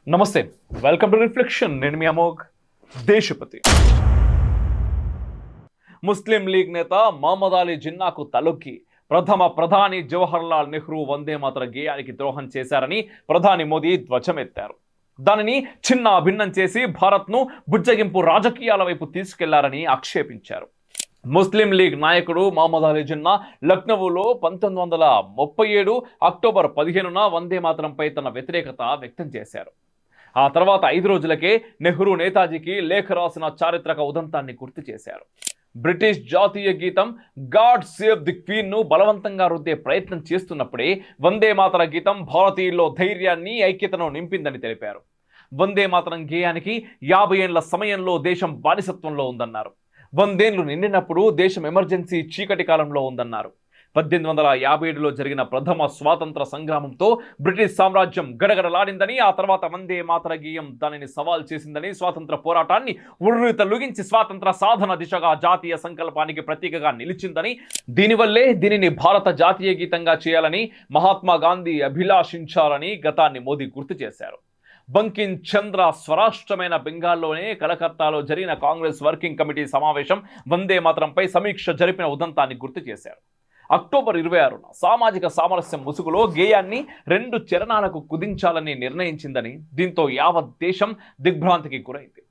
నమస్తే, welcome to reflection. నేను మీ అమోఘ్ దేశపతి. ముస్లిం league నేత మహమ్మద్ అలీ జిన్నాకు తలొక్కి ప్రధాని జవహర్లాల్ నెహ్రూ వందే మాతర గేయానికి ద్రోహం చేశారని ప్రధాని మోదీ ధ్వజమెత్తారు. దానిని చిన్న భిన్నం చేసి భారత్ను బుజ్జగింపు రాజకీయాల వైపు తీసుకెళ్లారని ఆక్షేపించారు. ముస్లిం లీగ్ నాయకుడు మహమ్మద్ అలీ జిన్నా లక్నోలో 1937 అక్టోబర్ 15న వందే మాతరంపై తన వ్యతిరేకత వ్యక్తం చేశారు. ఆ తర్వాత 5 రోజులకే నెహ్రూ నేతాజీకి లేఖ రాసిన చారిత్రక ఉదంతాన్ని గుర్తు చేశారు. బ్రిటిష్ జాతీయ గీతం గాడ్ సేవ్ ది క్వీన్ ను బలవంతంగా రుద్దే ప్రయత్నం చేస్తున్నప్పుడే వందే మాతర గీతం భారతీయుల్లో ధైర్యాన్ని, ఐక్యతను నింపిందని తెలిపారు. వందే మాతరం గేయానికి 50 ఏళ్ల సమయంలో దేశం బానిసత్వంలో ఉందన్నారు. 100 ఏళ్లు నిండినప్పుడు దేశం ఎమర్జెన్సీ చీకటి కాలంలో ఉందన్నారు. 1857లో జరిగిన ప్రథమ స్వాతంత్ర సంగ్రామంతో బ్రిటిష్ సామ్రాజ్యం గడగడలాడిందని, ఆ తర్వాత వందే మాతర గేయం దానిని సవాల్ చేసిందని, స్వాతంత్ర పోరాటాన్ని ఉర్రూతలూగించి స్వాతంత్ర సాధన దిశగా జాతీయ సంకల్పానికి ప్రతీకగా నిలిచిందని, దీనివల్లే దీనిని భారత జాతీయ గీతంగా చేయాలని మహాత్మా గాంధీ అభిలాషించారని గతాన్ని మోదీ గుర్తు చేశారు. బంకిం చంద్ర స్వరాష్ట్రమైన బెంగాల్లోనే కలకత్తాలో జరిగిన కాంగ్రెస్ వర్కింగ్ కమిటీ సమావేశం వందే మాతరంపై సమీక్ష జరిపిన ఉదంతాన్ని గుర్తు చేశారు. అక్టోబర్ 26న సామాజిక సామరస్యం ముసుగులో గేయాన్ని 2 చరణాలకు కుదించాలని నిర్ణయించిందని, దీంతో యావత్ దేశం దిగ్భ్రాంతికి గురైంది.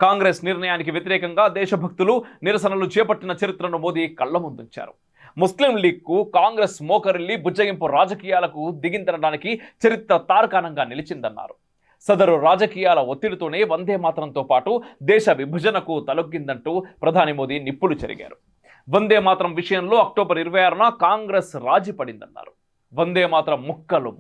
కాంగ్రెస్ నిర్ణయానికి వ్యతిరేకంగా దేశభక్తులు నిరసనలు చేపట్టిన చరిత్రను మోదీ కళ్ల ముందుంచారు. ముస్లిం లీగ్కు కాంగ్రెస్ మోకరిల్లి బుజ్జగింపు రాజకీయాలకు దిగిందనడానికి చరిత్ర తార్కాణంగా నిలిచిందన్నారు. సదరు రాజకీయాల ఒత్తిడితోనే వందే మాతరంతో పాటు దేశ విభజనకు తలొగ్గిందంటూ ప్రధాని మోదీ నిప్పులు చెరిగారు. వందే మాతరం విషయంలో అక్టోబర్ 26న కాంగ్రెస్ రాజీ పడిందన్నారు. వందే మాతరం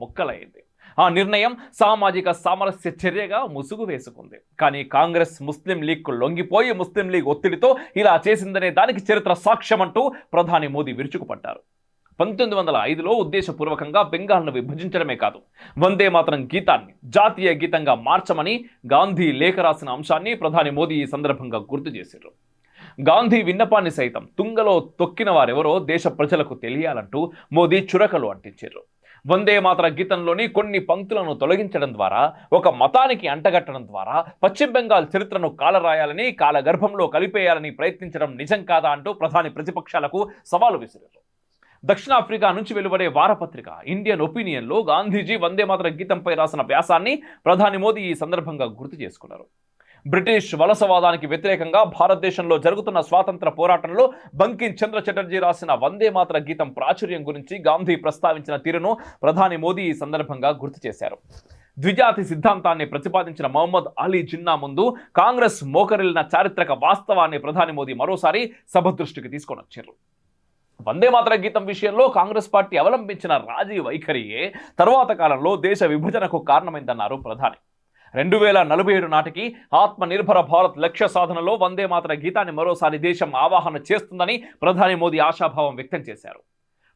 ముక్కలైంది. ఆ నిర్ణయం సామాజిక సామరస్య చర్యగా ముసుగు వేసుకుంది. కానీ కాంగ్రెస్ ముస్లిం లీగ్కు లొంగిపోయి ముస్లిం లీగ్ ఒత్తిడితో ఇలా చేసిందనే దానికి చరిత్ర సాక్ష్యమంటూ ప్రధాని మోదీ విరుచుకుపడ్డారు. 1905లో ఉద్దేశపూర్వకంగా బెంగాల్ను విభజించడమే కాదు, వందే మాతరం గీతాన్ని జాతీయ గీతంగా మార్చమని గాంధీ లేఖ రాసిన అంశాన్ని ప్రధాని మోదీ ఈ సందర్భంగా గుర్తు చేశారు. గాంధీ విన్నపాన్ని సైతం తుంగలో తొక్కిన వారెవరో దేశ ప్రజలకు తెలియాలంటూ మోదీ చురకలు అంటించారు. వందే మాతర గీతంలోని కొన్ని పంక్తులను తొలగించడం ద్వారా, ఒక మతానికి అంటగట్టడం ద్వారా పశ్చిమ బెంగాల్ చరిత్రను కాలరాయాలని, కాలగర్భంలో కలిపేయాలని ప్రయత్నించడం నిజం కాదా అంటూ ప్రధాని ప్రతిపక్షాలకు సవాలు విసిరారు. దక్షిణాఫ్రికా నుంచి వెలువడే వారపత్రిక ఇండియన్ ఒపీనియన్లో గాంధీజీ వందే మాతర గీతంపై రాసిన వ్యాసాన్ని ప్రధాని మోదీ ఈ సందర్భంగా గుర్తు చేసుకున్నారు. బ్రిటిష్ వలసవాదానికి వ్యతిరేకంగా భారతదేశంలో జరుగుతున్న స్వాతంత్ర పోరాటంలో బంకిం చంద్ర చటర్జీ రాసిన వందే మాతర గీతం ప్రాచుర్యం గురించి గాంధీ ప్రస్తావించిన తీరును ప్రధాని మోదీ ఈ సందర్భంగా గుర్తు చేశారు. ద్విజాతి సిద్ధాంతాన్ని ప్రతిపాదించిన మహమ్మద్ అలీ జిన్నా ముందు కాంగ్రెస్ మోకరిల్లిన చారిత్రక వాస్తవాన్ని ప్రధాని మోదీ మరోసారి సభ దృష్టికి తీసుకొని వచ్చారు. వందే మాతర గీతం విషయంలో కాంగ్రెస్ పార్టీ అవలంబించిన రాజీ వైఖరియే తరువాత కాలంలో దేశ విభజనకు కారణమైందన్నారు ప్రధాని. 2047 నాటికి ఆత్మ నిర్భర భారత్ లక్ష్య సాధనలో వందే మాతర గీతాన్ని మరోసారి దేశం ఆవాహన చేస్తుందని ప్రధాని మోదీ ఆశాభావం వ్యక్తం చేశారు.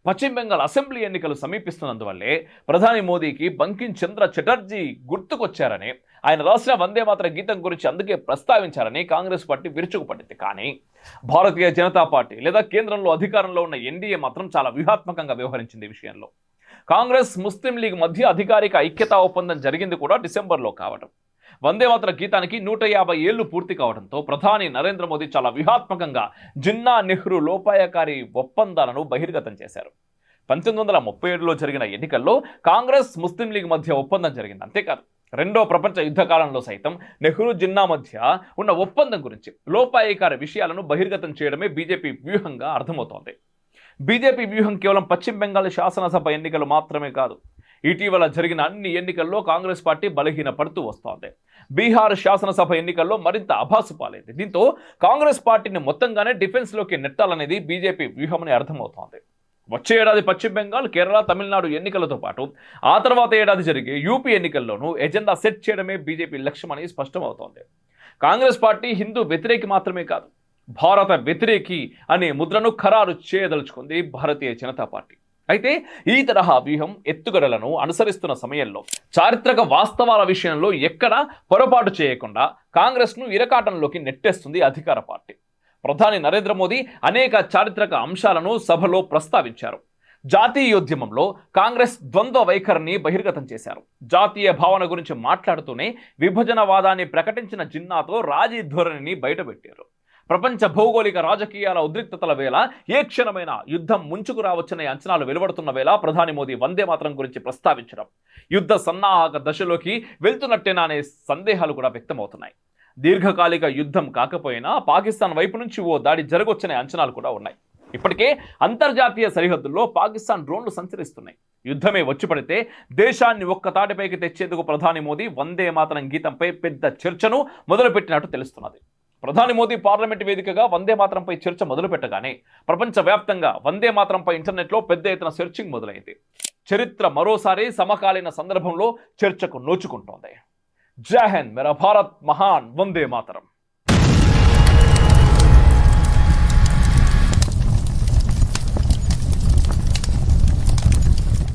పశ్చిమ బెంగాల్ అసెంబ్లీ ఎన్నికలు సమీపిస్తున్నందువల్లే ప్రధాని మోదీకి బంకిం చంద్ర చటర్జీ గుర్తుకొచ్చారని, ఆయన రాసిన వందే మాతర గీతం గురించి అందుకే ప్రస్తావించారని కాంగ్రెస్ పార్టీ విరుచుకుపడింది. కానీ భారతీయ జనతా పార్టీ లేదా కేంద్రంలో అధికారంలో ఉన్న ఎన్డీఏ మాత్రం చాలా వ్యూహాత్మకంగా వ్యవహరించింది. ఈ విషయంలో కాంగ్రెస్ ముస్లిం లీగ్ మధ్య అధికారిక ఐక్యతా ఒప్పందం జరిగింది కూడా డిసెంబర్లో కావడం. వందే మాతర గీతానికి 150 ఏళ్లు పూర్తి కావడంతో ప్రధాని నరేంద్ర మోదీ చాలా వ్యూహాత్మకంగా జిన్నా నెహ్రూ లోపాయకారి ఒప్పందాలను బహిర్గతం చేశారు. 1937లో జరిగిన ఎన్నికల్లో కాంగ్రెస్ ముస్లిం లీగ్ మధ్య ఒప్పందం జరిగింది. అంతేకాదు, రెండో ప్రపంచ యుద్ధ కాలంలో సైతం నెహ్రూ జిన్నా మధ్య ఉన్న ఒప్పందం గురించి లోపాయకారి విషయాలను బహిర్గతం చేయడమే బీజేపీ వ్యూహంగా అర్థమవుతోంది. బీజేపీ వ్యూహం కేవలం పశ్చిమ బెంగాల్ శాసనసభ ఎన్నికలు మాత్రమే కాదు, ఇటీవల జరిగిన అన్ని ఎన్నికల్లో కాంగ్రెస్ పార్టీ బలహీన పడుతూ వస్తోంది. బీహార్ శాసనసభ ఎన్నికల్లో మరింత అభాసు పాలైంది. దీంతో కాంగ్రెస్ పార్టీని మొత్తంగానే డిఫెన్స్లోకి నెట్టాలనేది బీజేపీ వ్యూహమని అర్థమవుతోంది. వచ్చే ఏడాది పశ్చిమ బెంగాల్, కేరళ, తమిళనాడు ఎన్నికలతో పాటు ఆ తర్వాత ఏడాది జరిగే యూపీ ఎన్నికల్లోనూ ఎజెండా సెట్ చేయడమే బీజేపీ లక్ష్యమని స్పష్టమవుతోంది. కాంగ్రెస్ పార్టీ హిందూ వ్యతిరేకి మాత్రమే కాదు, భారత వ్యతిరేకి అనే ముద్రను ఖరారు చేయదలుచుకుంది భారతీయ జనతా పార్టీ. అయితే ఈ తరహా వ్యూహం ఎత్తుగడలను అనుసరిస్తున్న సమయంలో చారిత్రక వాస్తవాల విషయంలో ఎక్కడా పొరపాటు చేయకుండా కాంగ్రెస్ను ఇరకాటంలోకి నెట్టేస్తుంది అధికార పార్టీ. ప్రధాని నరేంద్ర మోదీ అనేక చారిత్రక అంశాలను సభలో ప్రస్తావించారు. జాతీయోద్యమంలో కాంగ్రెస్ ద్వంద్వ వైఖరిని బహిర్గతం చేశారు. జాతీయ భావన గురించి మాట్లాడుతూనే విభజనవాదాన్ని ప్రకటించిన జిన్నాతో రాజీ ధోరణిని బయటపెట్టారు. ప్రపంచ భౌగోళిక రాజకీయాల ఉద్రిక్తతల వేళ ఏ క్షణమైన యుద్ధం ముంచుకు రావచ్చనే అంచనాలు వెలువడుతున్న వేళ ప్రధాని మోదీ వందే మాతరం గురించి ప్రస్తావించడం యుద్ధ సన్నాహక దశలోకి వెళ్తున్నట్టేనా అనే సందేహాలు కూడా వ్యక్తమవుతున్నాయి. దీర్ఘకాలిక యుద్ధం కాకపోయినా పాకిస్తాన్ వైపు నుంచి ఓ దాడి జరగొచ్చనే అంచనాలు కూడా ఉన్నాయి. ఇప్పటికే అంతర్జాతీయ సరిహద్దుల్లో పాకిస్తాన్ డ్రోన్లు సంచరిస్తున్నాయి. యుద్ధమే వచ్చి పడితే దేశాన్ని ఒక్కతాటిపైకి తెచ్చేందుకు ప్రధాని మోదీ వందే మాతరం గీతంపై పెద్ద చర్చను మొదలుపెట్టినట్టు తెలుస్తున్నది. ప్రధాని మోదీ పార్లమెంటు వేదికగా వందే మాతరంపై చర్చ మొదలుపెట్టగానే ప్రపంచవ్యాప్తంగా వందే మాతరంపై ఇంటర్నెట్లో పెద్ద ఎత్తున సెర్చింగ్ మొదలైంది. చరిత్ర మరోసారి సమకాలీన సందర్భంలో చర్చకు నోచుకుంటోంది. జై హింద్, మేరా భారత్ మహాన్, వందే మాతరం.